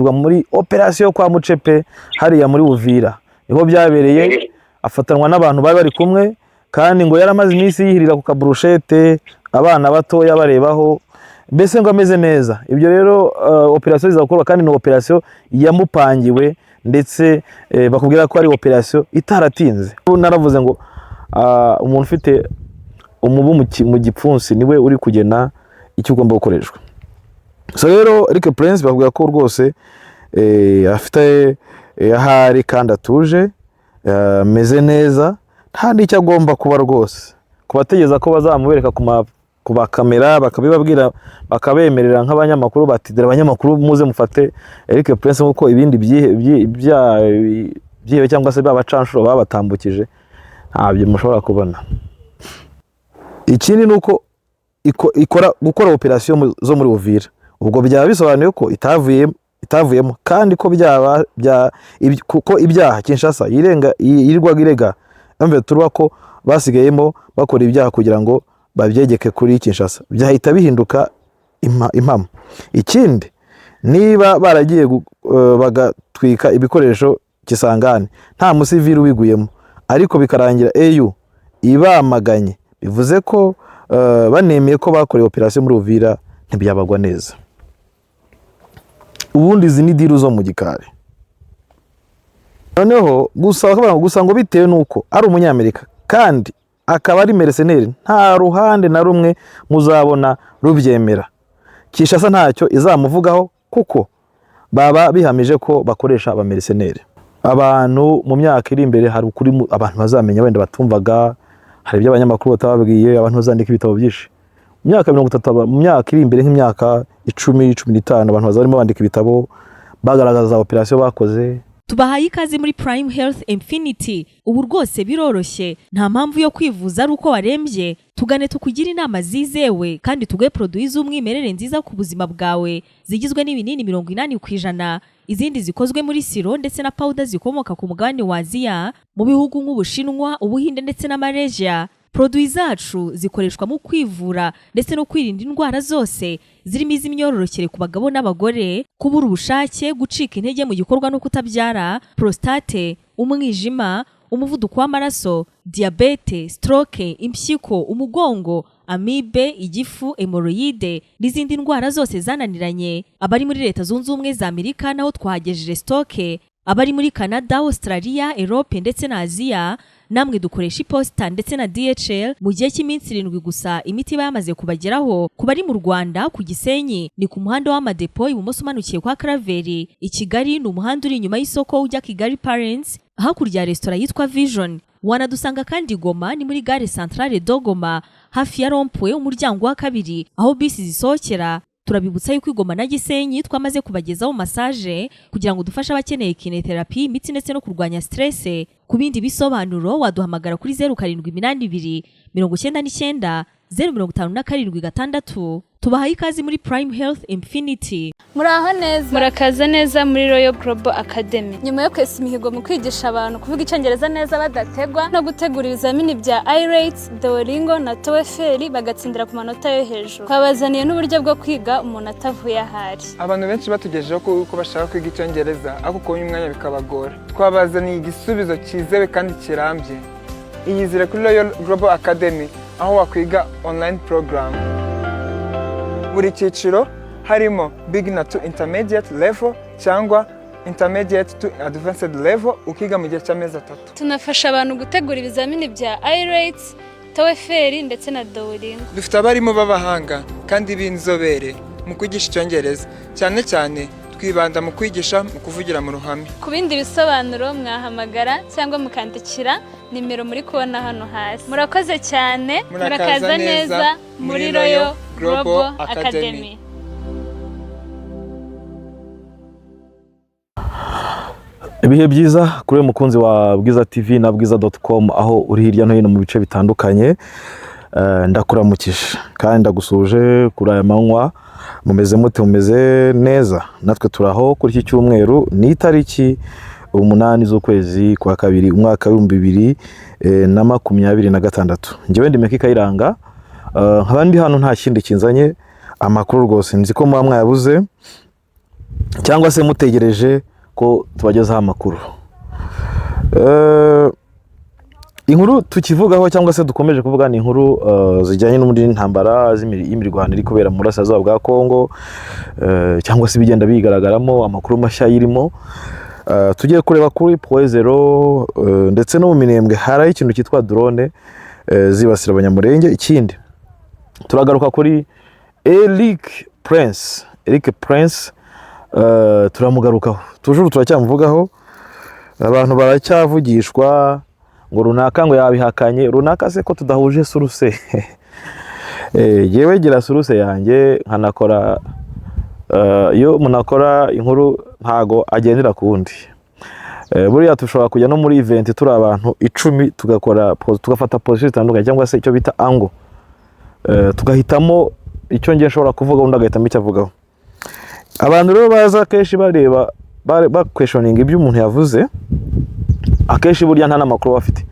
muri operation kwa Mucepe hariya muri Uvira niho byabereye afatanwa n'abantu bari kumwe kandi ngo yaramaze iminsi yihirira ku kabrushete abana batoya barebaho mbese ngo ameze neza. Ibyo rero operation izakorwa kandi no operation yamupangiwe ndetse bakubwira ko ari operation itaratinze. Naravuze ngo umuntu ufite umubu mu gipfunsi niwe uri kugena icyo ugomba gukoreshwa. So rero Eric Prince bakubwira ko rwose afite ahari kandi atuje meze neza nta n'icyo agomba kuba rwose kubategeza ko bazamubereka ku bakamera bakabibabwira bakabemerera nk'abanyamakuru batidira abanyamakuru muze mufate Eric Prince nkuko ibindi byihe cyangwa se babacanshuro babatambukije ntabyo mushobora kubona. Ikindi nuko gukora operation zo muri Uvira ubwo byaba bisobanuye ko itavuyemo kandi ko kuko ibyaha Kinshasa yirirwaga irega mbe turuba ko basigayemo bakora ibyaha kugira ngo babyegeke kuri Kinshasa byahita bihinduka impamo. Ikindi niba baragiye bagatwika ibikoresho Kisangani nta musivili wiguyemo ariko bikarangira EU ibamaganye bivuze ko banemeye ko bakoreye operation muri Uvira ntibyabagwa neza. Ubundi izi ni diru zo mu gikari noneho gusa ngo bitewe nuko ari umunyamerika kandi akaba ari mercenaire nta ruhande na rumwe muzabona rubyemera. Kinshasa ntacyo izamuvugaho kuko baba bihamije ko bakoresha aba mercenaire. Abantu mu myaka iri imbere hari ukuri abantu bazamenya wenda batumvaga hari ibyo abanyamakuru batababwiye abantu bazandika ibitabo byinshi mu myaka 30 mu myaka iri imbere nk'imyaka 10-15 abantu bazarimo bandika ibitabo bagaragaza operation bakoze. Tubahaye ikaze muri Prime Health Infinity. Ubu rwose biroroshye nta mpamvu yo kwivuza ari uko warembye. Tugane tukugira inama zizewe kandi tuguhe produits z'umwimerere nziza ku buzima bwawe zigizwe n'ibinini 80% izindi zikozwe muri siro ndetse na powder zikomoka ku mugabane wa Aziya mu bihugu nk'Ubushinwa, Ubuhinde ndetse na Malaysia. Produits zacu zikoreshwa mu kwivura ndetse no kwirinda indwara zose zirimo iz'imyororokere ku bagabo n'abagore, kubura ubushake, gucika intege mu gikorwa no kutabyara, prostate, umwijima, umuvuduko w'amaraso, diabete, stroke, impyiko, umugongo, amibe, igifu, hemorrhoide n'izindi ndwara zose zananiranye. Abari muri Leta Zunze Ubumwe za Amerika naho twahagejeje stoke, abari muri Canada, Australia, Europe ndetse na Aziya namwe dukoresha iposita ndetse na DHL mu gihe cy'iminsi 7 gusa imiti bayamaze kubageraho. Kubari mu Rwanda ku Gisenyi ni ku muhanda w'amadepo ibumoso umanukiye kwa Karaveri. I Kigali ni umuhanda uri inyuma y'isoko ujya Kigali Parents hakurya restaurant yitwa Vision. Wanadusanga kandi Goma ni muri gare centrale Dogoma hafi ya Rompwe umuryango wa kabiri aho bisi zisohokera. Turabibutsa yuko Goma na Gisenyi twamaze kubagezaho massage kugira ngo dufashe abakeneye kinetherapy imitsi ndetse no kurwanya stress. Ku bindi bisobanuro waduhamagara kuri 0782 99 057 Tubahaye ikaze muri Prime Health Infinity. Muraho neza. Murakaza neza muri Royal Global Academy. Nyuma yo kwesa imihigo mu kwigisha abantu kuvuga icyongereza neza badategwa no gutegura ibizamini bya IELTS, Duolingo na TOEFL bagatsindira ku manota yo hejuru. Twabazaniye n'uburyo bwo kwiga umuntu atavuye ahari. Abantu benshi batugejeje ko bashaka kwiga icyongereza ariko ko umwanya bikabagora. Twabazaniye igisubizo cyizewe kandi kirambye. Iyizire kuri Royal Global Academy aho wakwiga online program. Buri cyiciro harimo beginner to intermediate level cyangwa intermediate to advanced level ukiga mu gihe cy'amezi 3. Tunafasha abantu gutegura ibizamini bya IELTS, TOEFL ndetse na Duolingo. Dufite abarimu b'abahanga kandi b'inzobere mu kwigisha icyongereza cyane cyane twibanda mu kwigisha mu kuvugira mu ruhame. Ku bindi bisobanuro mwahamagara cyangwa mukandikira nimero muri kubona hano hasi. Murakoze cyane. Murakaza neza muri Royal Global Academy. Ibihe byiza kuri mukunzi wa Bwiza TV na bwiza.com aho uri hirya no hino mu bice bitandukanye. Ndakuramukije kandi ndagusuje kuri aya manywa. Mumeze mute? Mumeze neza? Natwe turaho kuri iki cyumweru ni itariki 8 z'ukwezi kwa kabiri umwaka wa 2026. Njyewe ndi Meki Kayiranga, nkabandi hano nta kindi kinzanye amakuru rwose nzi ko mwa mwayabuze cyangwa se mutegereje ko tubagezaho amakuru. Inkuru tukivugaho cyangwa se dukomeje kuvuga ni inkuru zijyanye n'intambara y'imirwano iri kubera mu burasirazuba bwa Kongo, cyangwa se bigenda bigaragaramo amakuru mashya yirimo. Tugiye kureba kuri Poezero ndetse no mu Minembwe hari ikintu cyitwa drone zibasira abanyamurenge. Ikindi turagaruka kuri Eric Prince, turamugarukaho tujuru turacyamuvugaho. Abantu baracyavugishwa ngo runaka ngo yabihakanye, runaka se ko tudahuje suruse. Yewe gira suruse yanjye nkanakora iyo munakora inkuru ntago agendera kundi. Buriya tushobora kujya no muri event turi abantu 10 tugafata position zitandukanye cyangwa se icyo bita angle, tugahitamo icyo ngiye nshobora kuvuga undi agahitamo icyo avugaho. Abantu rero baza keshi bareba ba questioning ibyo umuntu yavuze, akeshi burya nta namakuru bafite.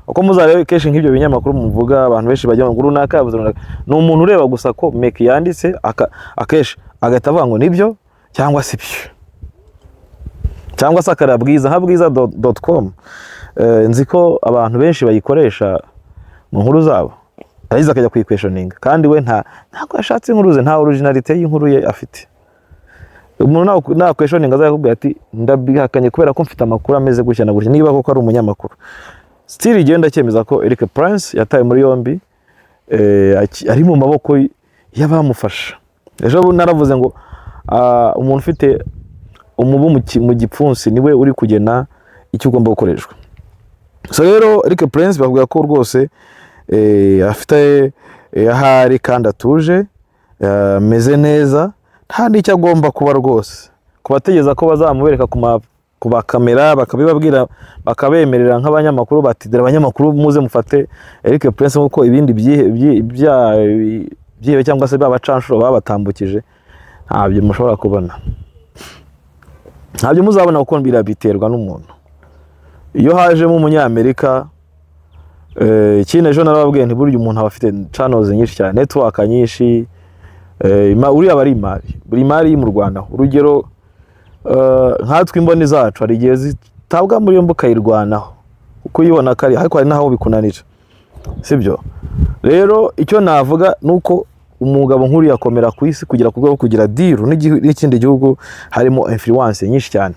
Uko muzarebe keshi nk'ibyo binyamakuru muvuga abantu benshi bajya ngo runaka yavuze runaka, ni umuntu ureba gusa ko make yanditse akeshi agahita avuga ngo nibyo cyangwa se byo, cyangwa se akarabwiza nka bwiza.com. Nzi ko abantu benshi bayikoresha mu nkuru zabo, ariza akajya kwiquestioning kandi we ntabwo yashatse inkuru ze, nta originality y'inkuru ye afite. Umuntu na questioning azakubwira ati ndabihakanye kubera ko mfite amakuru ameze gutya na gutya, niba koko ari umunyamakuru. Still igenda cyemeza ko Eric Prince yataye muri yombi, ari mu maboko y'abamufasha. Ejo naravuze ngo umuntu ufite umubu mu gipfunsi niwe uri kugena icyo ugomba gukoreshwa. So rero Eric Prince bavuga ko rwose afite ahari kandi atuje, meze neza, nta n'icyo agomba kuba rwose. Kubategeza ko bazamubereka ku bakamera bakabibabwira bakabemerera nk'abanyamakuru bati dore abanyamakuru muze mufate Eric Prince nk'uko ibindi byihe cyangwa se babacanshuro babatambukije, ntabyo mushobora kubona, ntabyo muzabona kuko biterwa n'umuntu. Iyo hajemo umunyamerika, ikindi ejo narababwiye nti burya umuntu aba afite channels nyinshi cyane, network nyinshi, uriya bari buri mari mu Rwanda. Urugero nkatwe imboni zacu hari igihe zitabwa muri yo mukayirwanaho uko uyibona kari ariko hari naho bikunanira, sibyo? Rero icyo navuga nuko umugabo nkuru yakomera ku isi kugira kubwo kugira deal n'ikindi gihugu harimo influence nyinshi cyane,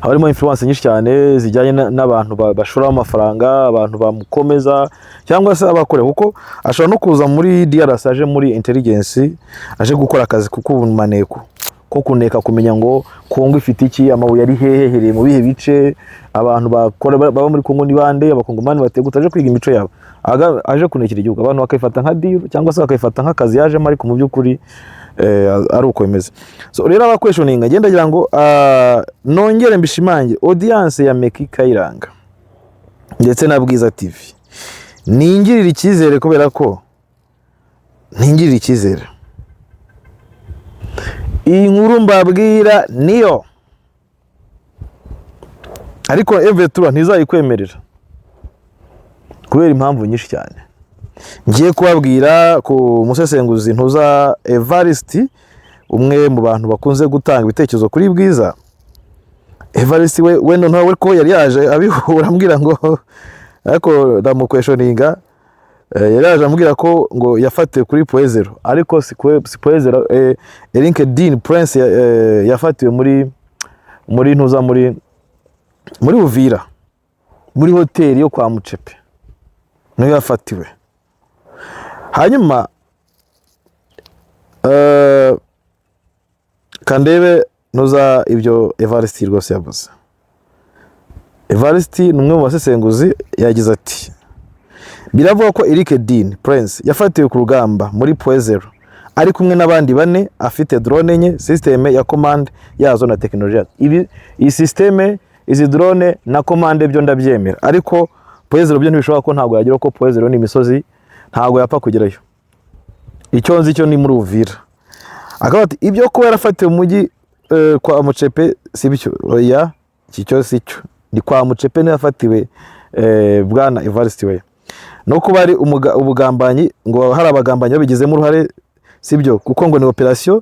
harimo influence nyinshi cyane zijyanye n'abantu bashora amafaranga, abantu bamukomeza cyangwa se abakore, kuko ashobora no kuza muri DRC aje muri intelligence, aje gukora akazi kukumaneko ko kuneka kumenya ngo Kongo ifite iki, amabuye ari hehe mu bihe bice, abantu bakora baba muri Kongo ni bande, abakongomani bateguta aje kwiga imico yabo, aje kunekira igihugu, abantu bakayifata nka deal cyangwa se bakayifata nk'akazi yaje muri ku mu by'ukuri ari uko bimeze. So rero aba questioning agenda gira ngo nongere mbishimange audience ya Meki Kayiranga ndetse na Bwiza TV ningirira icyizere, kubera ko ningirira icyizere iyi nkuru mbabwira niyo, ariko Evetura ntizayikwemerera kubera impamvu nyinshi cyane. Ngiye kubabwira ku musesenguzi ntuza Evariste, umwe mu bantu bakunze gutanga ibitekerezo kuri Bwiza. Evariste we ntawe ko yari yaje abihura ambwira ngo ariko ndamukweshoninga, yari yaje ambwira ko ngo yafatiwe kuri Poezero, ariko si Poezero, LinkedIn Prince yafatiwe muri ntuza muri Uvira, muri hoteli yo kwa Mucepe niyo yafatiwe. Hanyuma kandebe ntuza ibyo Evariste rwose yavuze. Evariste ni umwe mu basesenguzi, yagize ati biravuga ko Eric Prince yafatiwe ku rugamba muri Poezero ari kumwe n'abandi 4, afite drone enye, systeme ya command yazo na technology. Iyi systeme, izi drone na command byo ndabyemera, ariko Poezero byo ntibishobora ko ntabwo yagira ko Poezero ni imisozi, ntabwo yapfa kugerayo. Icyo nzi cyo ni muri Uvira. Akaba ati ibyo ko yarafatiwe mu mujyi kwa Mucepe si bicyo, oya cyo si cyo, ni kwa Mucepe yafatiwe bwana Evariste we. No kuba ari ubugambanyi, ngo hari abagambanyi babigizemo uruhare, sibyo, kuko ngo ni operation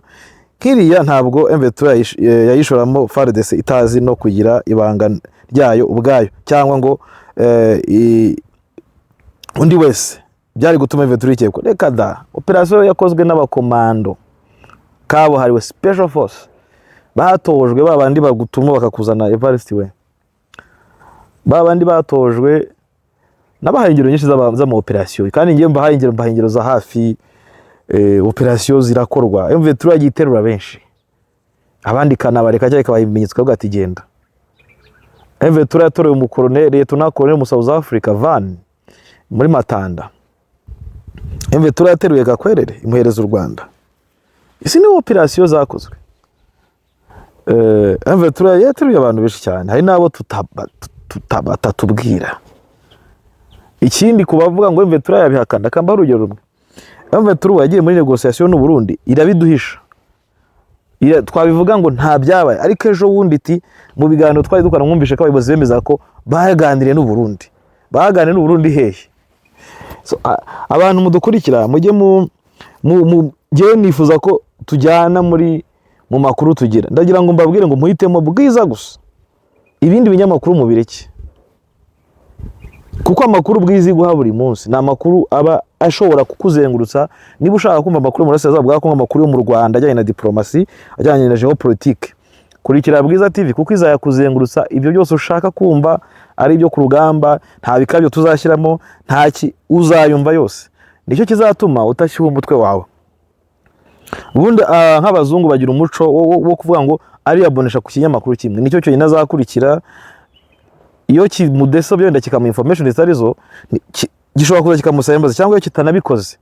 kiriya ntabwo M23 yayishoramo FARDC itazi no kugira ibanga ryayo ubwayo cyangwa ngo undi wese byari gutuma M23 ikekwa. Reka da, operation yakozwe n'abakomando kabuhariwe special force batojwe, babandi bagutuma bakakuzana Evariste we, babandi batojwe nabahaye ingero nyinshi z'ama operation, kandi ngiye mbahaye ingero za hafi. Operation zirakorwa, M23 yagiterura benshi, abandi kanabareka cyangwa ikabaha ibimenyetso kavuga ati genda. M23 yatorewe umukoloneli tunakoloneli mu South Africa Van muri Matanda. M23 yateruye Gakwerere imuhereza u Rwanda. Isi ni operation zakozwe. M23 yateruye abantu benshi cyane, hari nabo tutatubwira. Ikindi kubavuga ngo M23 yabihakana kamba urugero rumwe. M23 yagiye muri negotiation n'u Burundi irabiduhisha. Twabivuga ngo nta byabaye, ariko ejo wundi iti mu biganiro twari dukora mwumvishe ko abayobozi bemeza ko baganiriye n'u Burundi. Baganiriye n'u Burundi hehe? So abantu mudukurikira mujye ngewe nifuza ko tujyana mu makuru tugira. Ndagira ngo mbabwire ngo muhitemo Bwiza gusa, ibindi binyamakuru mubireke, kuko amakuru Bwiza guha buri munsi ni amakuru aba ashobora kukuzengurutsa. Niba ushaka kumva amakuru mu Burasirazuba bwa Kongo, amakuru yo mu Rwanda ajyanye na diplomasi, ajyanye na geopolitique, kurikira Bwiza TV kuko izayakuzengurutsa. Ibyo byose ushaka kumva ari byo ku rugamba, nta bikabyo tuzashyiramo, ntaki uzayumva yose. Nicyo kizatuma utashyuha umutwe wawe. Ubundi nk'abazungu bagira umuco wo kuvuga ngo ari yabonesha ku kinyamakuru kimwe, nicyo cyo inazakurikira. Iyo kimudeso byenda kikamu information zitarizo gishobora kuza kikamusembaza, cyangwa iyo kitanabikoze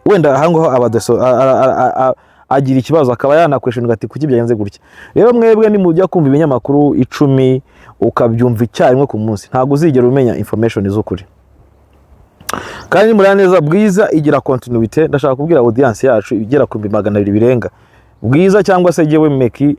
wenda ahango abadeso agira ikibazo akaba yanakweshonga ati kuki byagenze gutya. Rero mwebwe ni mujya kumva ibinyamakuru 10 ukabyumva icyarimwe ku munsi, ntago uzigera umenya information z'ukuri. Kandi muri neza Bwiza igira continuity. Ndashaka kubwira audience yacu igera ku 200 birenga. Bwiza cyangwa se jewe Meki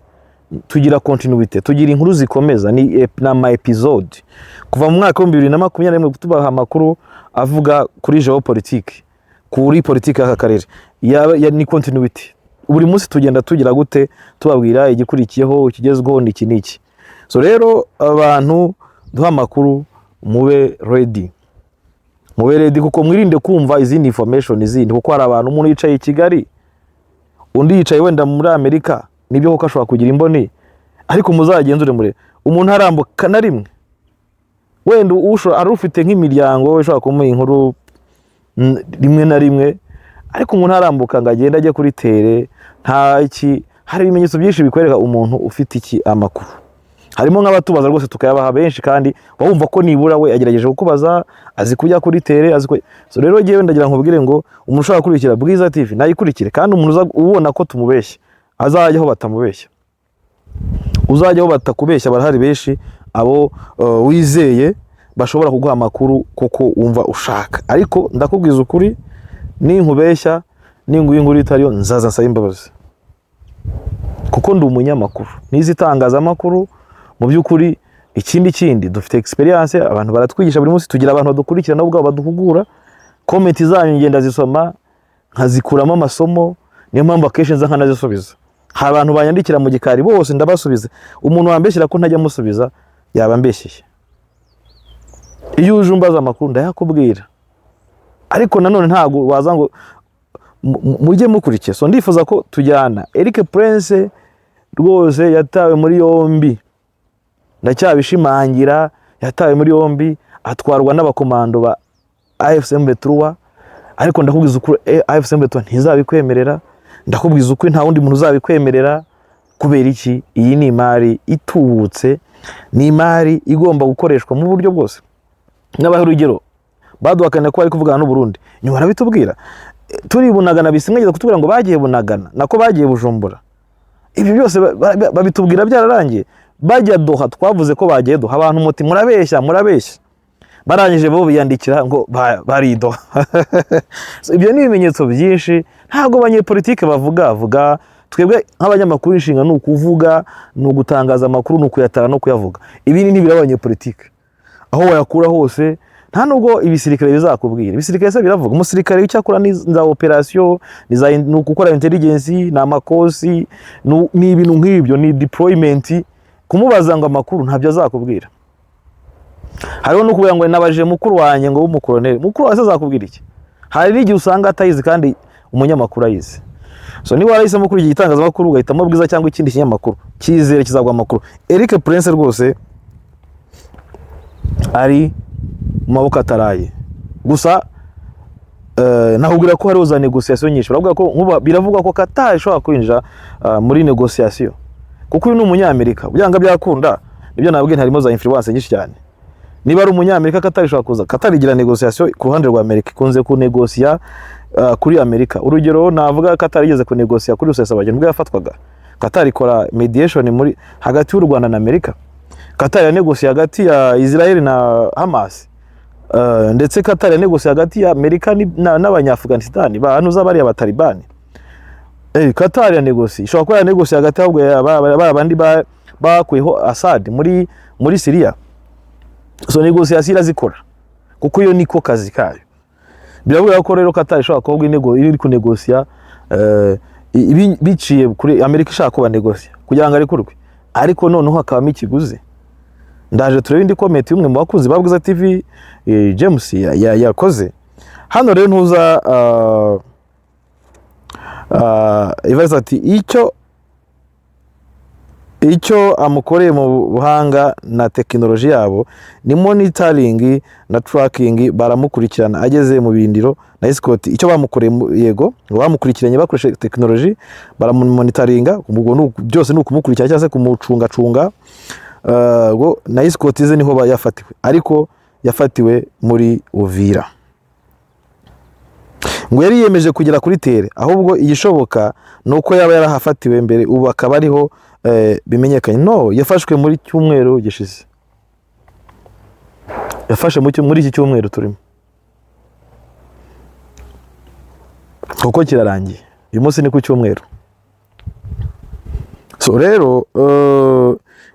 tugira continuity, tugira inkuru zikomeza ni na episode kuva mu mwaka wa 2021 tubaha amakuru avuga kuri geopolitique, kuri politique y'aka karere ya ni continuity. Buri munsi tugenda tugira gute tubabwira igikurikiyeho ikigezweho niki. So rero abantu duha amakuru mube ready, kuko mwirinde kumva izindi information izindi, kuko hari abantu umuntu yicaye i Kigali undi yicaye wenda muri Amerika, nibyo kuko ashobora kugira imboni, ariko muzagenzure muri umuntu harambuka na rimwe wenda ari ufite nk'imiryango ishobora kumuha inkuru rimwe na rimwe, ariko umuntu harambuka ngo agenda ajye kuri tere ntaki. Hari ibimenyetso byinshi bikwereka umuntu ufite iki amakuru. Harimo nk'abatubaza rwose tukayabaha benshi, kandi wumva ko nibura we agerageje kukubaza, azi kujya kuri tere, azi ko. So rero ngewe ndagira nkubwire ngo umuntu ushaka kurikira Bwiza TV nayikurikire, kandi umuntu ubona ko tumubeshya azajyaho batamubeshya, uzajyaho batakubeshya. Barahari benshi abo wizeye bashobora kuguha amakuru kuko wumva ushaka, ariko ndakubwiza ukuri ninkubeshya ninguye inkuru itariyo nzaza nsaba imbabazi, kuko ndi umunyamakuru nizitangaza amakuru mu by'ukuri. Ikindi dufite experience, abantu baratwigisha buri munsi, tugira abantu badukurikira nabo ubwabo baduhugura. Comment zanyu ngenda zisoma nkazikuramo amasomo, niyo mpamvu akenshi nza nkanazisubiza. Hari abantu banyandikira mu gikari bose ndabasubiza. Umuntu wambeshyira ko ntajya musubiza yaba mbeshyeye. Iyo uje umbaza amakuru ndayakubwira, ariko nanone ntago waza ngo mujye mukurikiye. So ndifuza ko tujyana. Eric Prince rwose yatawe muri yombi, ndacyabishimangira, yatawe muri yombi atwarwa n'abakomando ba AFC M23, ariko ndakubwiza ukuri AFC M23 ntizabikwemerera. Ndakubwiza ukuri nta wundi muntu uzabikwemerera. Kubera iki? Iyi ni imari itubutse, ni imari igomba gukoreshwa mu buryo bwose. N'abahe urugero baduhakana ko bari kuvugana n'u Burundi, nyuma barabitubwira. Turi Bunagana bisimwegeza kutubwira ngo bagiye Bunagana, nako bagiye Bujumbura. Ibyo byose babitubwira byararangiye. Bajya Doha twavuze ko bagiye Doha, abantu muti murabeshya. Barangije bo biyandikira ngo bari Doha. So ibyo ni ibimenyetso byinshi. Ntago abanyepolitike bavuga. Twebwe nk'abanyamakuru inshinga ni ukuvuga, ni ugutangaza amakuru, ni ukuyatara no kuyavuga. Ibi ni ntibira abanyepolitike, aho wayakura hose nta nubwo ibisirikare bizakubwira. Ibisirikare se biravuga, umusirikare icyakora ni za operation, ni gukora intelligence, na makosi, ni ibintu nk'ibyo, ni deployment. Kumubaza ngo amakuru ntabyo azakubwira. Hariho no kuvuga ngo nabaje mukuru wanjye ngo w'umukoloneli, mukuru wase azakubwira iki? Hari n'igihe usanga atayizi kandi umunyamakuru ayizi. So niba warahisemo kuri iki gitangazamakuru ugahitamo Bwiza cyangwa ikindi kinyamakuru, cyizere kizagwa amakuru. Eric Prince rwose ari mu maboko ataraye. Gusa nahubwira ko hariho za negociation nyinshi. Baravuga ko biravuga ko Qatar ishobora kwinjira muri negociation, kuko uyu ni umunyamerika. Byanga byakunda, nibyo nabwiye harimo za influence nyinshi cyane. Niba ari umunyamerika Qatar ishobora kuza. Qatar igira negociation ku ruhande rwa Amerika, ikunze ku negocia kuri Amerika. Urugero navuga Qatar igeze ku negocia kuri Rusesabagina ubwo yafatwaga. Qatar ikora mediation muri hagati y'u Rwanda na Amerika. Qatar ya negocia hagati ya Israel na Hamas. Ndetse Qatar ya negocia hagati ya Amerika n'Abanya-Afghanistan bahanuza bari abatalibani. Qatar ya negocia ishobora kuba ya negocia hagati ahubwo abandi bakweho Assad muri Syria. So negociation irazikora kuko iyo niko kazi kayo. Biravuga ko rero Qatar ishobora kuba iri ku negocia biciye kuri Amerika ishaka kuba negocia kugira ngo arikurwe, ariko noneho hakabamo ikiguzi. Ndaje turebe indi comment y'umwe mu bakuzi ba Bwiza TV James yakoze hano. Rero ntuza ibaza ati icyo amukoreye mu buhanga na tekinoloji yabo ni monitoring na tracking. Baramukurikirana ageze mu birindiro na escort. Icyo bamukoreye yego bamukurikiranye bakoresha tekinoloji, baramonitoringa. Ubwo byose ni ukumukurikira cyangwa se kumucunga na escort ze niho yafatiwe, ariko yafatiwe muri Uvira. Ngo yari yemeje kugera kuri tere, ahubwo igishoboka nuko yaba yarahafatiwe mbere, ubu akaba ariho bimenyekanye. No, yafashwe muri cyumweru gishize. Yafashe muri iki cyumweru turimo, kuko kirarangiye. Uyu munsi ni ku cyumweru. So rero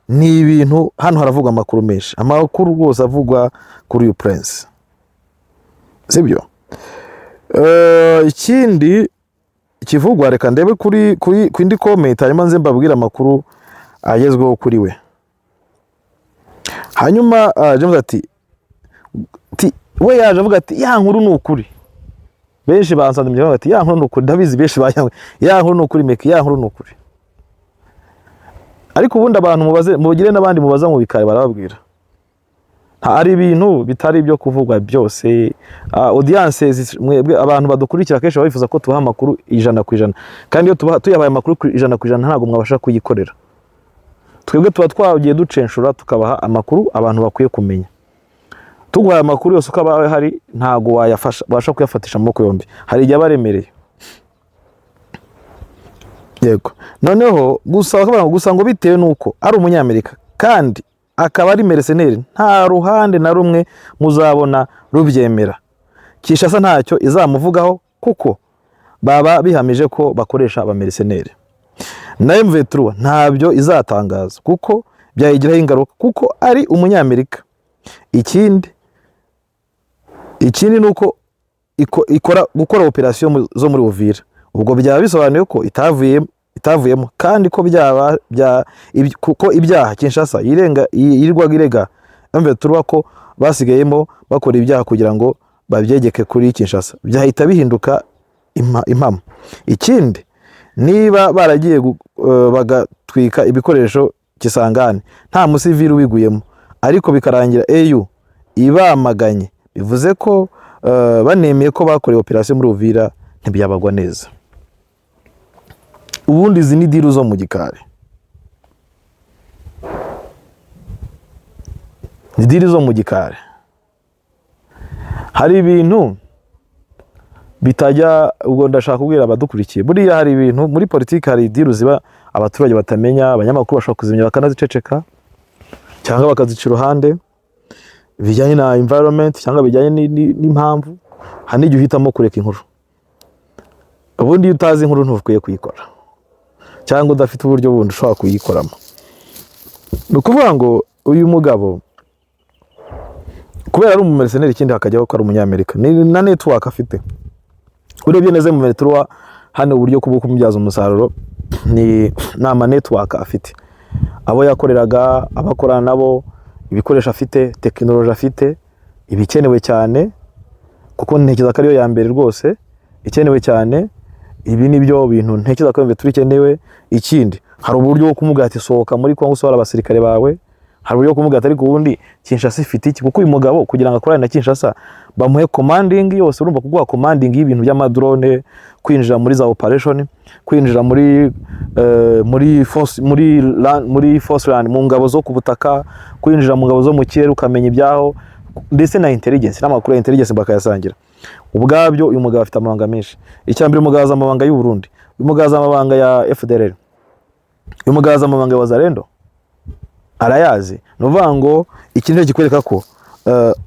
ni ibintu hano haravugwa amakuru menshi. Amakuru rwose avugwa kuri uyu Prince, sibyo? Ikindi kivugwa, reka ndebe kuri indi comment hanyuma nze mbabwira amakuru agezweho kuri we. Hanyuma James ati we yaje avuga ati ya nkuru ni ukuri. Benshi bansanze mu ati ya nkuru ni ukuri. Ndabizi benshi bayanwe ya nkuru ni ukuri, meke ya nkuru ni ukuri. Ariko ubundi abantu mubagire n'abandi mubaza mu bikare barababwira. Hari ibintu bitari byo kuvugwa byose. Audiences mwebwe abantu badukurikira kenshi babifuza ko tubaha amakuru 100%, kandi iyo tuyabaye amakuru 100% ntago mwabasha kuyikorera. Twebwe tuba twagiye ducenshura tukabaha amakuru abantu bakwiye kumenya. Tuguhaye amakuru yose ukabaye hari ntago wayafasha kuyafatisha amaboko yombi, hari igihe baremereye. Yego, noneho gusa ngo bitewe nuko ari umunyamerika kandi akaba ari mercenaire, nta ruhande na rumwe muzabona rubyemera. Kinshasa ntacyo izamuvugaho kuko baba bihamije ko bakoresha aba mercenaire. Na M23 ntabyo izatangaza kuko byayigiraho ingaruka kuko ari umunyamerika. Ikindi nuko gukora operation zo muri Uvira, ubwo byaba bisobanuye ko itavuyemo kandi ko kuko ibyaha Kinshasa yirirwaga irega M23 ko basigayemo bakora ibyaha kugira ngo babyegeke kuri Kinshasa, byahita bihinduka impamo. Ikindi, niba baragiye bagatwika ibikoresho Kisangani nta musivili wiguyemo, ariko bikarangira EU ibamaganye, bivuze ko banemeye ko bakoreye operation muri Uvira, ntibyabagwa neza. Ubundi izi ni diru zo mu gikari. Ni diru zo mu gikari. Hari ibintu bitajya, ubwo ndashaka kubwira abadukurikiye. Buriya hari ibintu muri politiki, hari diru ziba abaturage batamenya, abanyamakuru bashobora kuzimenya bakanaziceceka cyangwa bakazica uruhande, bijyanye na environment cyangwa bijyanye n'impamvu. Hari n'igihe uhitamo kureka inkuru. Ubundi iyo utazi inkuru ntukwiye kuyikora, cyangwa udafite uburyo bundi ushobora kuyikoramo. Ni ukuvuga ngo uyu mugabo kubera ari umumercenaire ikindi hakajyaho ko ari umunyamerika na network afite. Urebye neza mu Ventura hano uburyo bwo kumubyaza umusaruro ni nama network afite, abo yakoreraga, abakorana nabo, ibikoresho afite, technology afite, ibikenewe cyane kuko ntekereza ko ariyo ya mbere rwose ikenewe cyane. Ibi nibyo bintu ntekereza ko Ventura ikenewe. Ikindi hari uburyo bwo kumubwira ati sohoka muri Kongo usohora abasirikare bawe, hari uburyo bwo kumubwira ati ariko ubundi Kinshasa ifite iki, kuko uyu mugabo kugira ngo akorane na Kinshasa bamuhe commanding yose, urumva kuguha commanding y'ibintu by'amadrone, kwinjira muri za operation, kwinjira muri force land, mu ngabo zo ku butaka, kwinjira mu ngabo zo mu kirere ukamenya ibyaho, ndetse na intelligence n'amakuru ya intelligence bakayasangira. Ubwabyo uyu mugabo afite amabanga menshi. Icyambere umugaza amabanga y'u Burundi, uyu mugaza amabanga ya FDLR, uyu mugaza amabanga ya Wazalendo arayazi. Nuvuga ngo ikindi kikwereka ko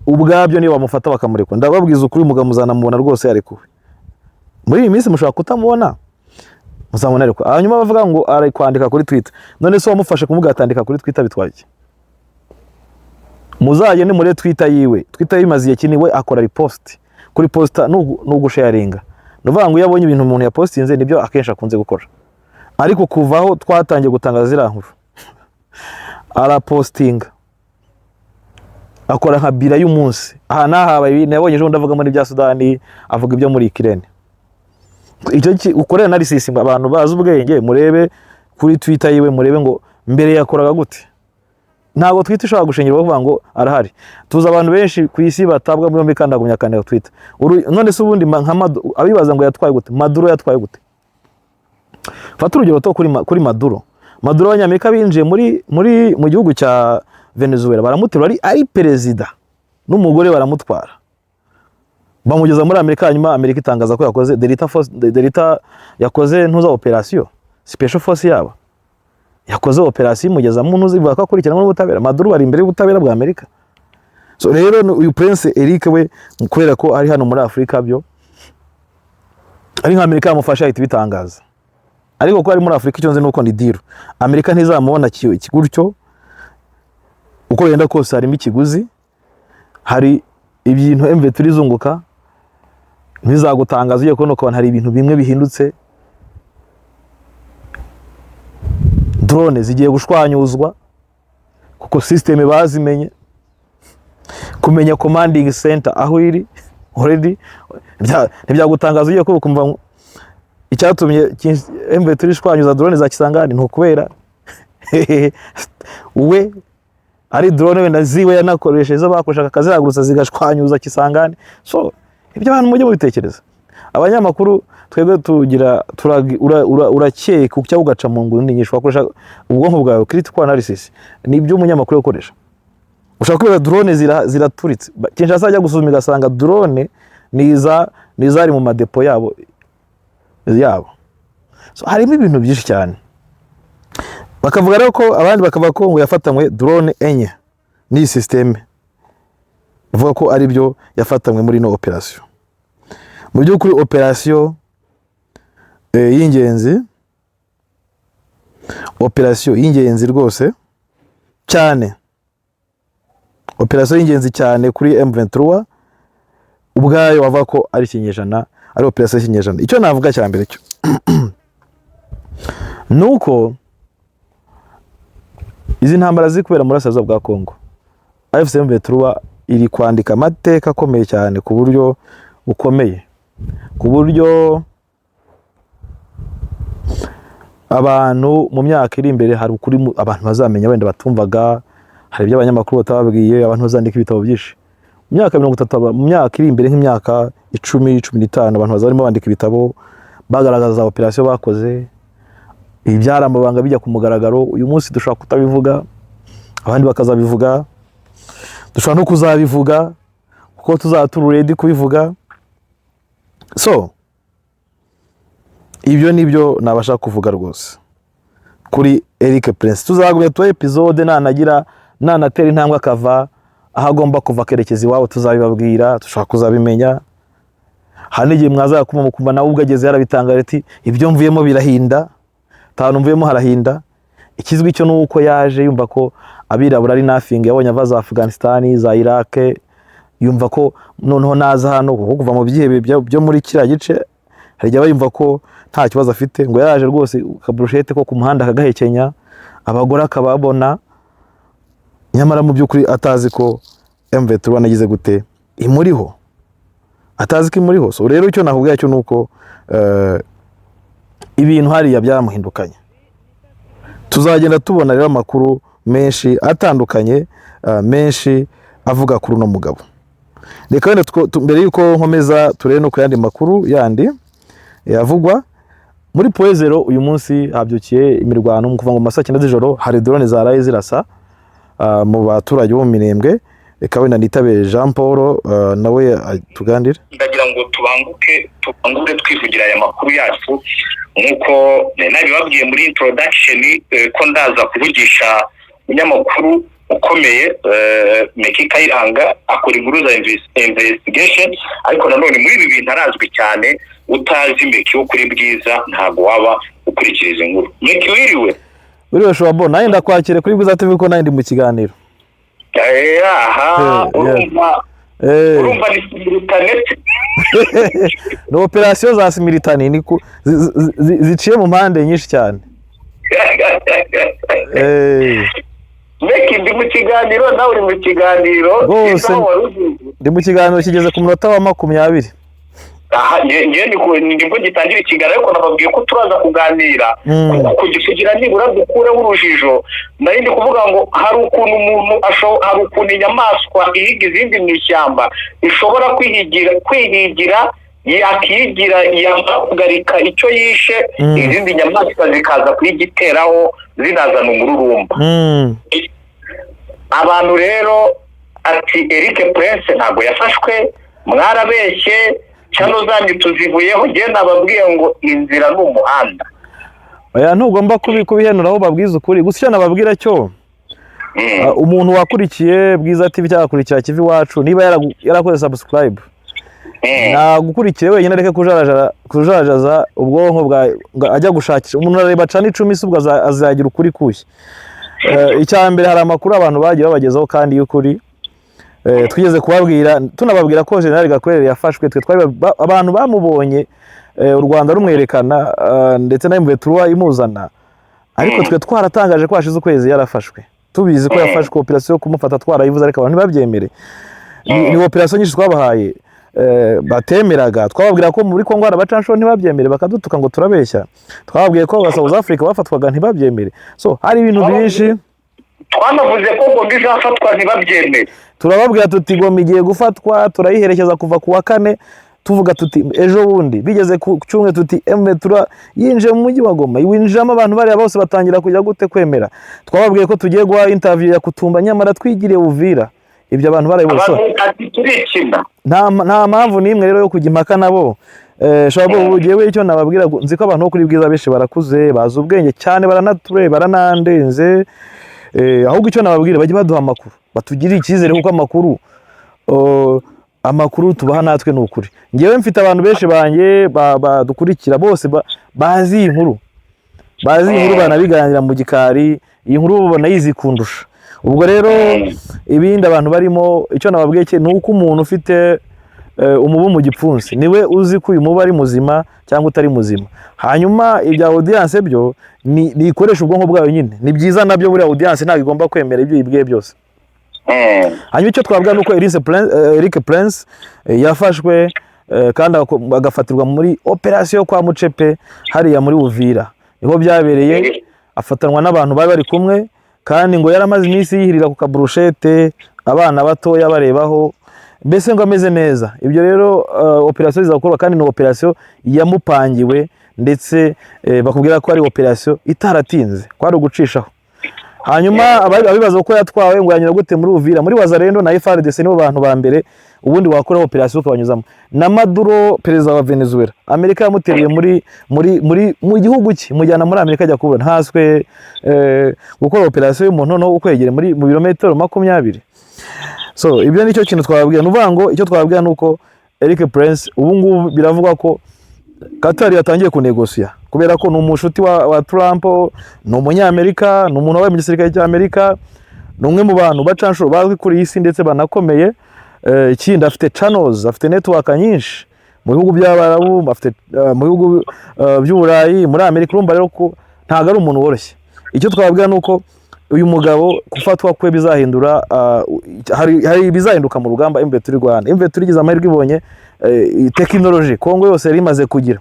ubwabyo niyo bamufata bakamurekwa. Ndababwiza ukuri umugabo muzanamubona rwose yarekuwe. Muri iyi minsi mushobora kutamubona, muzamubona ariko hanyuma bavuga ngo ari kwandika kuri Twitter. None se wamufashe kumuga atandika kuri Twitter bitwaye iki? Muzaye ni muri Twitter yiwe, Twitter yimaziye kiniwe akora repost kuri posta n'ugu sharinga. Nuvuga ngo yabonye ibintu umuntu yapostinze nibyo akesha akunze gukora. Ariko kuvaho twatangiye gutangaza zira nkuru ara posting akora nka bira y'umunsi. Aha nahabaye nabonye ejo ndavuga muri bya Sudani, avuga ibyo muri Ukraine. Icyo ukorera analysis abantu bazi ubwenge, murebe kuri Twitter yiwe, murebe ngo mbere yakoraga gute. Ntabwo Twitter ishobora gushingira bavuga ngo arahari. Tuza abantu benshi ku isi batabwa muri kandagumya kane Twitter. None se ubundi nka abibaza ngo yatwaye gute, Maduro yatwaye gute? Fata urugero to kuri Maduro. Maduro abanyamerika binjiye mu gihugu cya Venezuela, baramuterura ari perezida n'umugore baramutwara, bamugeza muri Amerika. Hanyuma Amerika itangaza ko yakoze Delta yakoze ntuza operation special force yabo, yakoze operation imugeza mu ntuzi ivuga ko akurikiranwa n'ubutabera. Maduro ari imbere y'ubutabera bwa Amerika. So rero uyu Prince Eric we kubera ko ari hano muri Afrika byo ari nka Amerika yamufasha ahita bitangaza. Ariko ko ari muri Afrika icyo nzi nuko ni deal. Amerika ntizamubona ikigurcyo uko yenda kose, harimo ikiguzi, hari ibintu Ventura izunguka, ntizagutangaza ugiye kubona ko hari ibintu bimwe bihindutse. Drone zigiye gushwanyuzwa kuko system bazimenye, kumenya commanding center aho iri already ntibyagutangaza ugiye kumva icyatumye Ventura ishwanyuza drone za Kisangani ntukubera we ari drone wenda ziwe yanakoresheje bakoreshaga akaziragurutsa zigashwanyuza Kisangani. So ibyo abantu mujye mubitekereza. Abanyamakuru twebwe tugira urakeye ku cyo ugaca mu nguni nyinshi, wakoresha ubwonko bwawe, critical analysis nibyo umunyamakuru yakoresha. Ushaka kubera drone ziraturitse, Kinshasa ajya gusuzuma igasanga drone nizari mu madepo yabo. So harimo ibintu byinshi cyane. Bakavuga rero ko abandi bakavuga ko ngo yafatanywe drone enye ni system, bavuga ko ari byo yafatanywe muri no operation. Mu byo kuri operation y'ingenzi, operation y'ingenzi rwose cyane, operation y'ingenzi cyane kuri M23 ubwayo bavuga ko ari ikinyejana, ari operation y'ikinyejana. Icyo navuga cya mbere cyo nuko izi ntambara ziri kubera muri Burasirazuba bwa Kongo, AFC M23 iri kwandika amateka akomeye cyane ku buryo bukomeye, ku buryo abantu mu myaka iri imbere hari ukuri abantu bazamenya wenda batumvaga, hari ibyo abanyamakuru batababwiye, abantu bazandika ibitabo byinshi. Mu myaka 30, mu myaka iri imbere nk'imyaka 10-15 abantu bazarimo bandika ibitabo bagaragaza operation bakoze, ibyara amabanga bijya ku mugaragaro. Uyu munsi dushobora kutabivuga, abandi bakazabivuga, dushobora no kuzabivuga kuko tuzaturu ready kubivuga. So ibyo nibyo nabasha kuvuga rwose kuri Eric Prince. Tuzagumya tu episode nanatera intambwe akava ahagomba kuva kerekeza iwabo, tuzabibabwira, dushaka kuzabimenya. Hano igihe mwaza kumva nawe ubwageze yarabitangara ati ibyo mvuyemo birahinda, tanu mvuyemo harahinda. Ikizwi cyo nuko yaje yumva ko abirabura ari nothing, yabonye ava za Afghanistan, za Iraq, yumva ko noneho naza hano kuko kuva mu byihebe byo muri kiriya gice hari igihe yumva ko nta kibazo afite, ngo yaraje rwose kaburushete ko ku muhanda akagahekenya abagore akababona, nyamara mu by'ukuri atazi ko M23 nagize gute imuriho, atazi ko imuriho. So rero icyo nakubwira cyo nuko ibintu hariya byaramuhindukanye. Tuzagenda tubona rero amakuru menshi atandukanye, menshi avuga kuri uno mugabo. Reka wenda mbere yuko nkomeza turebe no ku yandi makuru yandi yavugwa muri Poezero. Uyu munsi habyukiye imirwano kuva ngo masaa 9 z'ijoro, hari drone zaraye zirasa mu baturage bo mu Minembwe. Reka wenda nitabe Jean Paul nawe tugandire. Ndagira ngo tubangure twivugira aya makuru yacu nkuko nabibabwiye muri introduction ko ndaza kuvugisha umunyamakuru ukomeye Meki Kayiranga akora inkuru za investigation, ariko nanone muri ibi bintu arazwi cyane. Utazi Meki wo kuri Bwiza ntago waba ukurikiriza inkuru. Meki wiriwe? Wiriwe Shwabo, naye ndakwakire kuri Bwiza TV ko naye ndi mu kiganiro. Urumva ni simultanete. No operation za simultane ni ziciye mu mpande nyinshi cyane. Meki ndi mu kiganiro, nawe uri mu kiganiro. Ndi mu kiganiro kigeze ku munota wa 20. Nibwo gitangira ikiganiro, ariko nababwiye ko turaza kuganira kugira nibura dukureho urujijo. Nari ndi kuvuga ngo hari ukuntu umuntu hari ukuntu inyamaswa ihiga izindi mu ishyamba ishobora kwihigira yakigira yamagarika icyo yishe, izindi nyamaswa zikaza kuyigiteraho zinazana umururumba. Abantu rero ati Eric Prince ntabwo yafashwe, mwarabeshye, cyano zanyu tuzivuyeho. Genda babwiye ngo inzira n'umuhanda. Oya ntugomba kubihenuraho babwiza ukuri. Gusa cyane babwira cyo umuntu wakurikiye Bwiza TV cyakurikira Kivi wacu, niba yarakoze subscribe nagukurikiye wenyine, areke kujajaza ubwonko bwa ajya gushakisha. Umuntu areba cana 10 subwa azagira ukuri kushye. Icyambere hari amakuru abantu bagiye babagezaho kandi y'ukuri. Twigeze kubabwira tunababwira ko General Gakwere yafashwe, twe abantu bamubonye u Rwanda rumwerekana ndetse na M23 imuzana, ariko twe twaratangaje ko hashize ukwezi yarafashwe, tubizi ko yafashwe. Operation yo kumufata twarayivuze, ariko abantu ntibabyemere. Ni operation nyinshi twabahaye batemeraga. Twababwira ko muri Kongo arabacansho ntibabyemere, bakadutuka ngo turabeshya. Twababwiye ko aba South Africa bafatwaga ntibabyemere. So hari ibintu byinshi twanavuze ko ngo bizafatwa ntibabyemere. Turababwira tuti Goma igiye gufatwa, turayiherekeza kuva ku wa 4. Tuvuga tuti ejo bundi bigeze ku cyumwe tuti M23 yinje mu mujyi wa Goma, winjiramo abantu bari bose batangira kujya gute kwemera. Twababwiye ko tugiye guha interview ya Kutumba, nyamara twigiriye Uvira. Ibyo abantu barayibose. Nta mpamvu nimwe rero yo kujya impaka nabo. Shabo ugiye icyo nababwira, nzi ko abantu bo kuri Bwiza benshi barakuze, bazi ubwenge cyane, baranature baranandenze. Ahubwo icyo nababwira bajye baduha amakuru, batugire icyizere kuko amakuru tubaha natwe n'ukuri. Ngewe mfite abantu benshi banjye badukurikira bose bazi inkuru, banabiganira mu gikari. Iyi nkuru ubona yizi kundusha. Ubwo rero ibindi abantu barimo, icyo nababwiye cye nuko umuntu ufite umubu mu gipfunsi niwe uzi ko uyu mubu ari muzima cyangwa utari muzima. Hanyuma ibya audience byo ni ikoresha ubwonko bwayo nyine. Ni byiza nabyo buri audience ntabwo igomba kwemera ibyo yibwiye byose. Hanyuma icyo twabwira nuko Eric Prince yafashwe kandi agafatirwa muri operation kwa Mucepe hariya muri Uvira. Niho byabereye, afatanwa n'abantu bari kumwe, kandi ngo yaramaze iminsi yihirira ku kaburushete, abana batoya barebaho, mbese ngo ameze neza. Ibyo rero operation izakorwa, kandi ni operation yamupangiwe, ndetse bakubwira ko ari operation itaratinze, ko ari ugucishaho. Hanyuma abibaza ko yatwawe ngo yanyura gute muri Uvira, muri Wazalendo na FARDC nibo bantu ba mbere ubundi wakora operation ukabanyuzamo. Na Maduro, perezida wa Venezuela, Amerika yamuteriye mu gihugu cye, mujyana muri Amerika ajya kubona haswe gukora operation y'umuntu no ukwegere mu birometero 20. So ibyo nicyo kintu twababwira. Nuvuga ngo icyo twababwira nuko Eric Prince ubu ngubu biravugwa ko Qatar yatangiye kunegosia, kubera ko ni umushuti wa Trump, ni umunyamerika, ni umuntu wabaye mu gisirikare cy'Amerika, ni umwe mu bantu bacansho bazwi kuri isi ndetse banakomeye. ikindi afite channels, afite network nyinshi mu bihugu by'Abarabu, afite mu bihugu by'Uburayi, muri Amerika. Urumva rero ko ntago ari umuntu woroshye. Icyo twababwira nuko uyu mugabo kufatwa kwe bizahindura, hari bizahinduka mu rugamba M23 Rwanda. M23 igize amahirwe ibonye technology Kongo yose yari imaze kugira,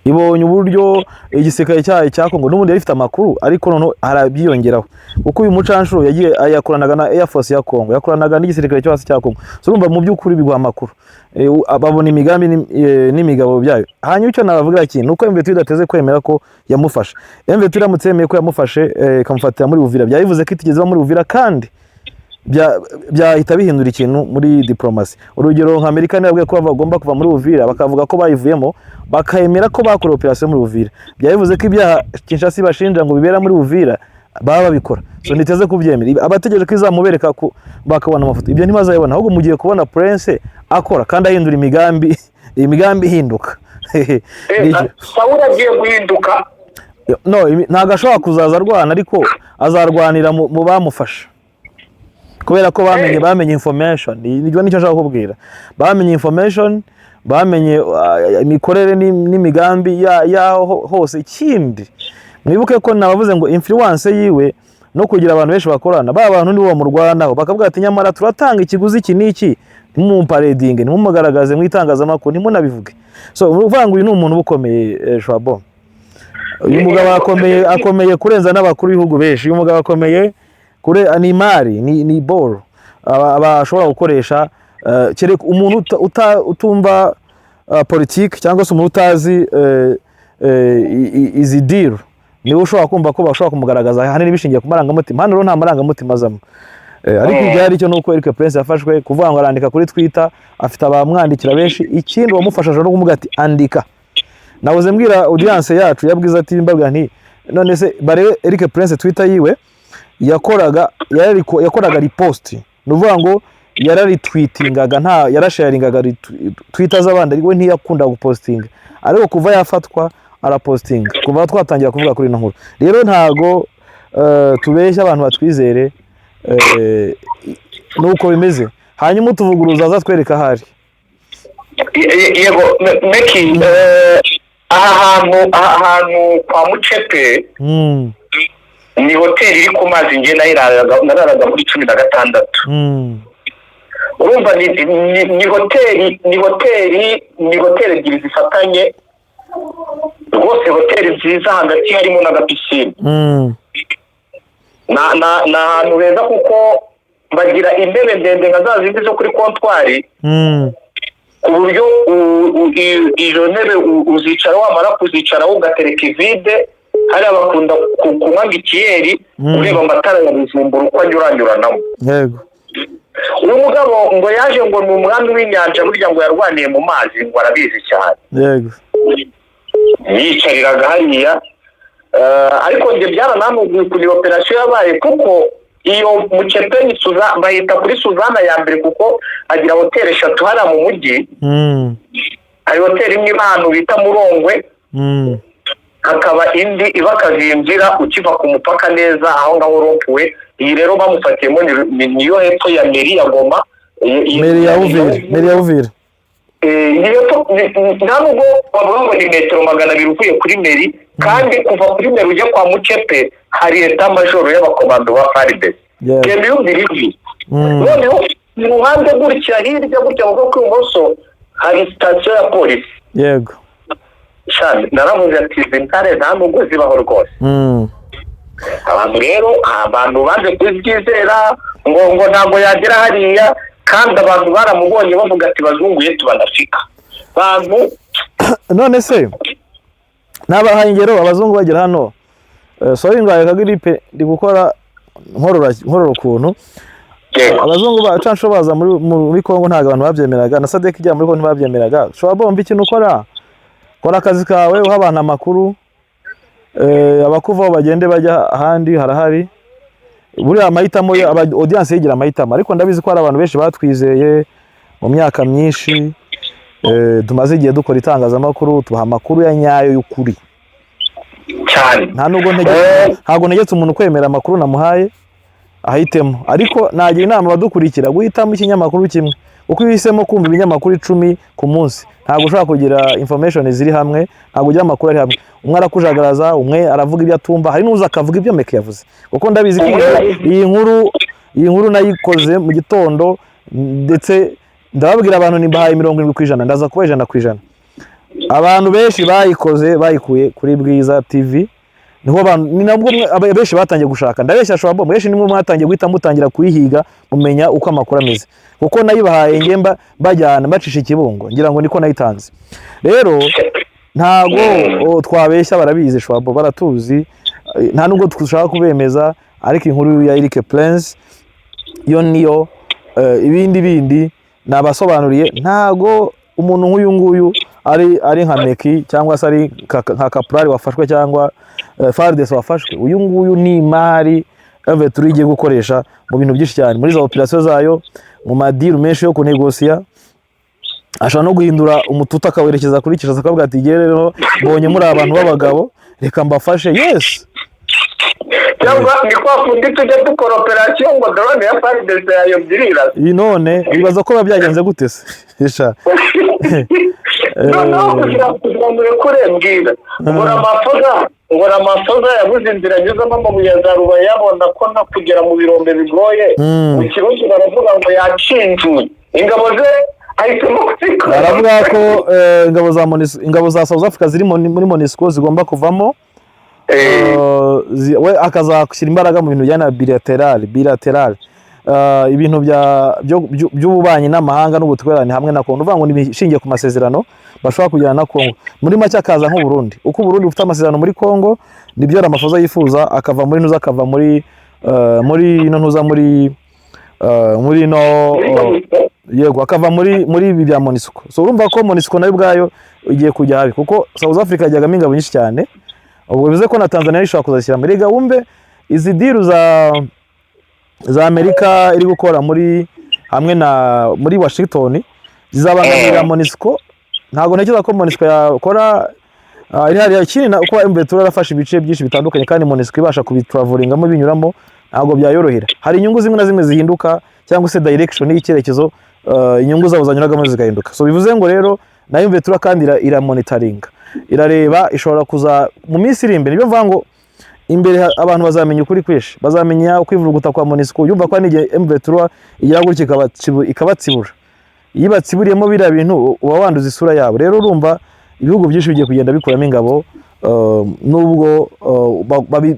ibonye uburyo igisirikare cya Kongo n'ubundi yarifite amakuru, ariko noneho harabyiyongeraho kuko uyu mucanshuro yagiye yakoranaga na Air Force ya Kongo, yakoranaga n'igisirikare cyo hasi cya Kongo. So urumva mu by'ukuri biguha amakuru, babona imigambi n'imigabo byayo. Hanyuma icyo nabavugira iki nuko M23 idateze kwemera ko yamufasha. M23 iramutse yemeye ko yamufashe ikamufatira muri Uvira, byayivuze ko itigeze muri Uvira, kandi byahita bihindura ikintu muri diplomasi. Urugero nka Amerika nabwiye ko bagomba kuva muri Uvira, bakavuga ko bayivuyemo, bakayemera ko bakora operation muri Uvira, byayivuze ko ibyaha Kinshasa bashinja ngo bibera muri Uvira baba babikora. So niteze kubyemera, abategereje ko izamubereka ko bakabona amafoto, ibyo ntibazayibona, ahubwo mugiye kubona Prince akora kandi ahindura imigambi ihinduka. Saura agiye guhinduka, no, ntago ashobora kuzaza arwana, ariko azarwanira mu bamufasha, kubera ko bamenye information. Nibyo nicyo nshaka kubwira, bamenye information, bamenye imikorere n'imigambi yaho hose. Ikindi mwibuke ko nabavuze ngo influence yiwe no kugira abantu benshi bakorana, ba bantu nibo bamurwanaho, bakavuga ati nyamara turatanga ikiguzi iki n'iki, ntimumpareding, ntimumugaragaze mu itangazamakuru, ntimunabivuge. So uvuga ngo uyu ni umuntu ukomeye Shwabo. Uyu mugabo akomeye kurenza n'abakuru b'ibihugu benshi. Uyu mugabo akomeye kure animari ni ball abashobora gukoresha, kereka umuntu utumva politique cyangwa se umuntu utazi izi deal niwe ushobora kumva ko bashobora kumugaragaza hanini bishingiye ku marangamutima. Hano rero nta marangamutima azamo, ariko ibyari cyo nuko Eric Prince yafashwe kuvuga ngo arandika kuri Twitter, afite abamwandikira benshi. Ikindi wamufashaje no kumuga ati andika. Nabuze mbwira audience yacu yabwiza ati mbabwira nti none se barebe Eric Prince Twitter yiwe yakoraga repost, nuvuga ngo yararitweetingaga, nta yarasharingaga Twitter z'abandi, ariko ntiyakunda gupostinga. Ariko kuva yafatwa arapostinga, kuva twatangira kuvuga kuri ino nkuru. Rero ntago tubeshya abantu batwizere, nuko bimeze. Hanyuma utuvuguruza azatwereka hari yego Meki, aha hantu kwa Mucepe ni hoteli iri ku mazi, nge nararaga muri 16. Urumva ni hoteli ebyiri zifatanye rwose, hoteli nziza, hagati harimo n'agapisine. na ahantu heza kuko bagira intebe ndende nka za zindi zo kuri kontwari, ku buryo izo ntebe uzicara, wamara kuzicaraho ugatereka ivide, hari abakunda kunywa ikiyeri, ureba amatara ya Bujumbura uko anyuranyuranamo. Yego, uyu mugabo ngo yaje ngo ni umwami w'inyanja, burya ngo yarwaniye mu mazi, ngo arabizi cyane. yego, yicariraga hariya, ariko nge byaranamuguye kuri operation yabaye, kuko iyo Mucepe bahita kuri Suzana ya mbere, kuko agira hoteli 3 hariya mu mujyi. Hari hoteli imwe ahantu bita Murongwe, hakaba indi iba Kazinjira ukiva ku mupaka neza aho ngaho rompuwe. Iyi rero bamufatiyemo niyo hepfo ya meri ya Goma, meri ya Uvira. Niyo ntabwo bavuga ngo ni metero 200 uvuye kuri meri, kandi kuva kuri meri ujya kwa Mucepe hari etat major y'abakomando ba FARDC. Kende y'ubirivi. Noneho mu ruhande gutya hirya gutya mu bwoko bw'imoso hari station ya polisi. Yego, cyane naravuze ati zintare nta nubwo zibaho rwose. Abantu rero baje kuzizera ngo ntabwo yagera hariya, kandi abantu baramubonye bavuga ati bazunguye tubanafika bantu. None se nabahaye ingero abazungu bagera hano, sorry ngo akagiripe ndi gukora nkorora ukuntu abazungu bacansho baza muri Kongo, ntago abantu babyemeraga, na Sadek ijya muri Kongo ntibabyemeraga. Shobora bomba ikintu ukora akazi kawe, uha abantu amakuru, abakuvaho bagende bajya ahandi harahari. Buriya amahitamo audience yigira amahitamo, ariko ndabizi ko hari abantu benshi batwizeye mu myaka myinshi, tumaze igihe dukora itangazamakuru, tubaha amakuru ya nyayo y'ukuri cyane. Nta nubwo ntegetse umuntu kwemera amakuru namuhaye, ahitemo, ariko nagira inama abadukurikira guhitamo ikinyamakuru kimwe, uko uhisemo kumva ibinyamakuru 10 ku munsi ntabwo ushobora kugira information ziri hamwe, ntabwo ugira amakuru ari hamwe, umwe arakujagaraza, umwe aravuga ibyo atumva, hari n'uza akavuga ibyo Meki yavuze, kuko ndabizi ko iyi nkuru nayikoze mu gitondo, ndetse ndababwira abantu nimbahaye 70%, ndaza kuba 100%. Abantu benshi bayikuye kuri Bwiza TV, niho abantu ni nabwo benshi batangiye gushaka, ndabeshya shobora benshi nimwe mwatangiye guhita mutangira kuyihiga mumenya uko amakuru ameze, kuko nayibahaye ngemba bajyana bacisha ikibungo, ngira ngo niko nayitanze. Rero ntago twabeshya, barabizi shobora baratuzi, nta nubwo dushaka kubemeza, ariko inkuru ya Eric Prince yo niyo, ibindi nabasobanuriye. Ntago umuntu nk'uyu nguyu ari nka Meki cyangwa se ari nka Kaprari wafashwe cyangwa Fardes wafashwe. Uyu nguyu ni imari M23 igiye gukoresha mu bintu byinshi cyane, muri za operation zayo, mu madiru menshi yo kunegosiya. Ashobora no guhindura umututa akawerekeza kuri Kinshasa akavuga ati rero mbonye muri abantu b'abagabo, reka mbafashe. Yes, cyangwa ni kwa kundi tujya dukora operation ngo drone ya Fardes yayobyirira. Iyi none bibaza ko babyagenze gute se? Esha no kugira ngo kurembwira ngora amafoza yabuze inzira nyuzamo amabuye ya zaruba yabona ko no kugera mu birombe bigoye, mu kibazo baravuga ngo yacinjuye ingabo ze ahitamo kutika. Baravuga ko ingabo za South Africa ziri muri MONUSCO zigomba kuvamo, we akazashyira imbaraga mu bintu bijyana bilateral, ibintu by'ububanyi n'amahanga n'ubutwererane hamwe na Kongo, uvuga ngo nibishingiye ku masezerano bashobora kujyana na Kongo. Muri make akaza nk'u Burundi, uko Burundi bufite amasezerano muri Kongo, nibyo Ramaphosa yifuza, akava muri ntuza, akava muri yego, akava muri ibi bya MONUSCO. So urumva ko MONUSCO nayo ubwayo igiye kujya habi, kuko South Africa yajyagamo ingabo nyinshi cyane, ubwo bivuze ko na Tanzania ishobora kuzashyira muri gahumbe. Izi diru za Amerika iri gukora muri Washington zizabangamira MONUSCO. Ntabwo ntekereza ko MONUSCO yakora iri ikindi uko M23 yarafashe ibice byinshi bitandukanye, kandi MONUSCO ibasha kubitravelingamo binyuramo, ntabwo byayorohera. Hari inyungu zimwe na zimwe zihinduka, cyangwa se direction y'icyerekezo, inyungu zabo zanyuragamo zigahinduka. So bivuze ngo rero na M23 kandi ira monitoring, irareba, ishobora kuza mu minsi iri imbere. Nibyo mvuga ngo imbere abantu bazamenya ukuri kwinshi, bazamenya ukwivuruguta kwa MONUSCO. Yumva ko n'igihe M23 igira gutya ikabatsibura, iyo batsiburiyemo biriya bintu uba wanduza isura yabo. Rero urumva ibihugu byinshi bigiye kugenda bikuramo ingabo, nubwo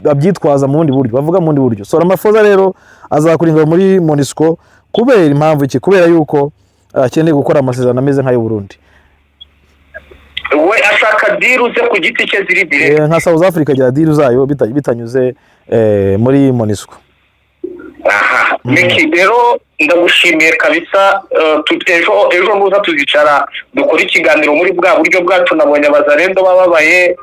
babyitwaza mu bundi buryo, bavuga mu bundi buryo. So Ramaphosa rero azakura ingabo muri MONUSCO kubera impamvu iki? Kubera yuko akeneye gukora amasezerano ameze nk'ayo Burundi. We ashaka diru ze ku giti cye ziri direct, nka South Africa agira diru zayo bitanyuze muri MONUSCO. Aha, Meki rero ndagushimiye kabisa. Ejo muza tuzicara dukora ikiganiro muri bwa buryo bwacu. Nabonye abazarendo bababaye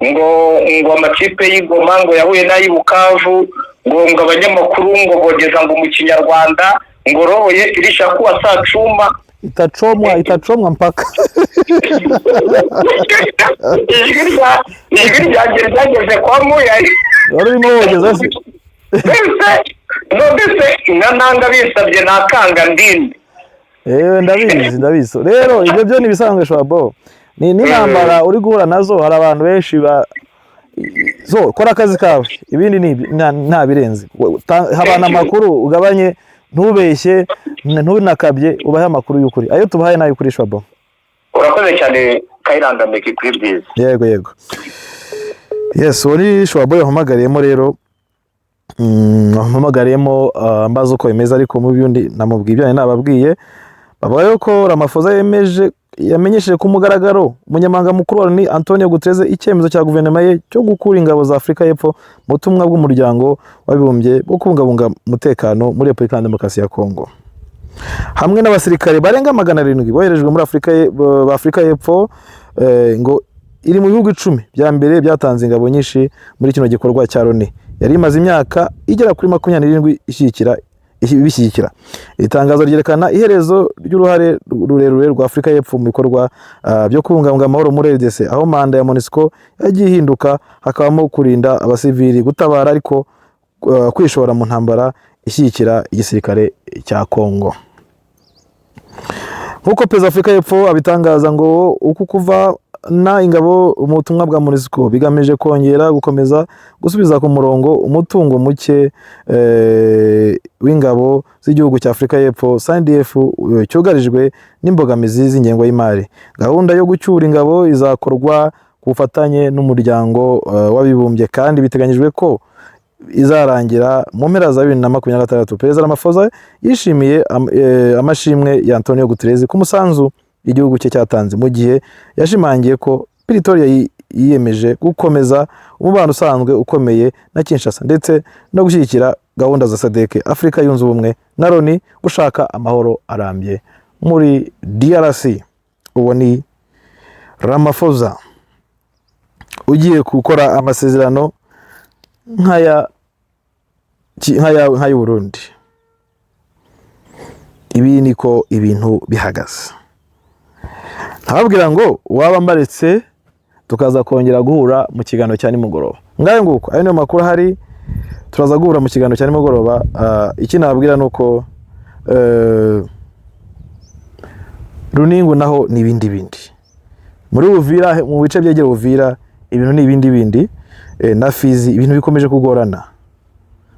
ngo amakipe y'Igoma ngo yahuye n'ay'Ibukavu, ngo abanyamakuru ngo bogeza ngo mu Kinyarwanda ngo rohoye irisha kuwa saa cuma itachomwa mpaka ijwi ryageze kwa Muyayi wari urimo wogeza se ndetse nanga bisabye nakanga ndindi. Ndabizi. Rero ibyo byo nibisanzwe shwabo, ni intambara uri guhura nazo. Hari abantu benshi so kora akazi kawe, ibindi nta birenze. Habana amakuru ugabanye, ntubeshye, ntunakabye, ubahe amakuru y'ukuri. Ayo tubahaye nayo kuri shwabo. Urakoze cyane Kayiranga Meki kuri Bwiza. Yego. Yes, uri shwabo yahamagariemo rero, mpamagariyemo mbaza uko bimeze, ariko mu byundi namubwiye ibyo nababwiye. Bavuga yuko Ramaphosa yamenyesheje ku mugaragaro umunyamabanga mukuru wa ni Antonio Guterres icyemezo cya guverinoma ye cyo gukura ingabo za Afurika y'Epfo mu butumwa bw'umuryango w'abibumbye bwo kubungabunga umutekano muri Repubulika ya Demokarasi ya Kongo, hamwe n'abasirikare barenga 700 boherejwe muri Afurika y'Epfo, ngo iri mu bihugu 10 bya mbere byatanze ingabo nyinshi muri kino gikorwa cya Loni. Yari imaze imyaka igera kuri 27 bishyigikira. Itangazo ryerekana iherezo ry'uruhare rurerure rwa Afurika y'Epfo mu bikorwa byo kubungabunga amahoro muri RDC, aho manda ya MONUSCO yagiye ihinduka, hakabamo kurinda abasivili, gutabara ariko kwishora mu ntambara ishyigikira igisirikare cya Kongo. Nkuko Perezida Afurika y'Epfo abitangaza ngo uku kuva na ingabo mu butumwa bwa MONUSCO bigamije kongera gukomeza gusubiza ku murongo umutungo muke w'ingabo z'igihugu cya Afurika y'Epfo SANDF cyugarijwe n'imbogamizi z'ingengo y'imari. Gahunda yo gucyura ingabo izakorwa ku bufatanye n'umuryango w'abibumbye kandi biteganyijwe ko izarangira mu mpera za 2026. Perezida Ramaphosa yishimiye amashimwe ya Antonio Guterres ku musanzu igihugu cye cyatanze mu gihe yashimangiye ko Pretoria yiyemeje gukomeza umubano usanzwe ukomeye na Kinshasa ndetse no gushyigikira gahunda za SADC, Afurika yunze ubumwe na Loni gushaka amahoro arambye muri DRC. Uwo ni Ramaphosa ugiye gukora amasezerano nk'aya Burundi. Ibi niko ibintu bihagaze. Ntababwira ngo waba mbaretse tukaza kongera guhura mu kiganiro cya nimugoroba. Ngaye nguko ayo niyo makuru hari, turaza guhura mu kiganiro cya nimugoroba. Iki nababwira nuko Runingu naho ni bindi muri Uvira, mu bice byegera Uvira ibintu ni bindi na Fizi ibintu bikomeje kugorana.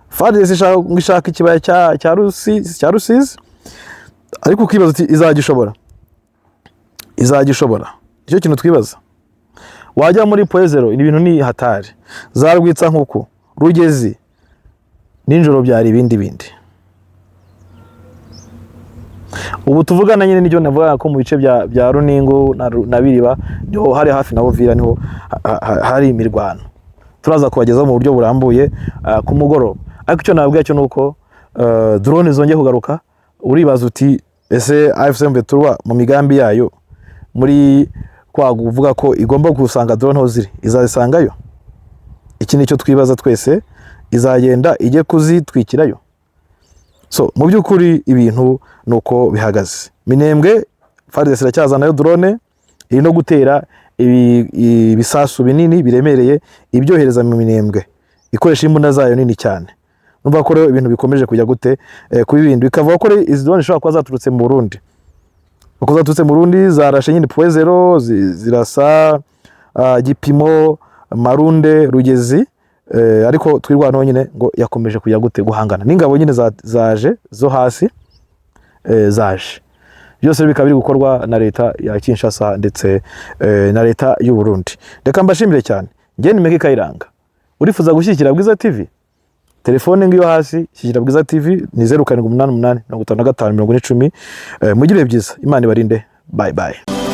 FARDC ishaka ikibaya cya Rusizi, ariko ukibaza uti izagishobora. Icyo kintu twibaza. Wajya muri Poezero ibintu ni hatari, zarwitsa nkuko Rugezi ninjoro byari bindi. Ubu tuvugana nyine n'icyo navuga ko mu bice bya Runingo na Biriba niho hari hafi na Uvira niho hari imirwano. Turaza kubageza mu buryo burambuye ku mugoroba. Ariko icyo nababwira cyo nuko drone zongeye kugaruka. Uribaza uti ese AFC/M23 mu migambi yayo muri kuvuga ko igomba gusanga drone ho ziri izazisangayo? Iki nicyo twibaza twese, izagenda ijye kuzitwikirayo. So mu by'ukuri ibintu nuko bihagaze. Minembwe FARDC iracyazanayo drone, iri no gutera ibisasu binini biremereye ibyohereza mu Minembwe, ikoresha imbunda zayo nini cyane. Numva ko rero ibintu bikomeje kujya gute ku ibintu bikavuga ko izi drone zishobora kuba zaturutse mu Burundi. Uko zaturutse mu Burundi zarashe nyine Poezero, zirasa Gipimo, Marunde, Rugezi, ariko twirwanaho nyine ngo yakomeje kujya gute guhangana n'ingabo nyine zaje zo hasi zaje. Byose bikaba biri gukorwa na leta ya Kinshasa ndetse na leta y'u Burundi. Reka mbashimire cyane. Nge ni Meki Kayiranga. Urifuza gushyigikira Bwiza TV? Telefone ngiyo hasi, shyigikira Bwiza TV ni 0788 55 10. Mugire byiza. Imana ibarinde. Bye bye.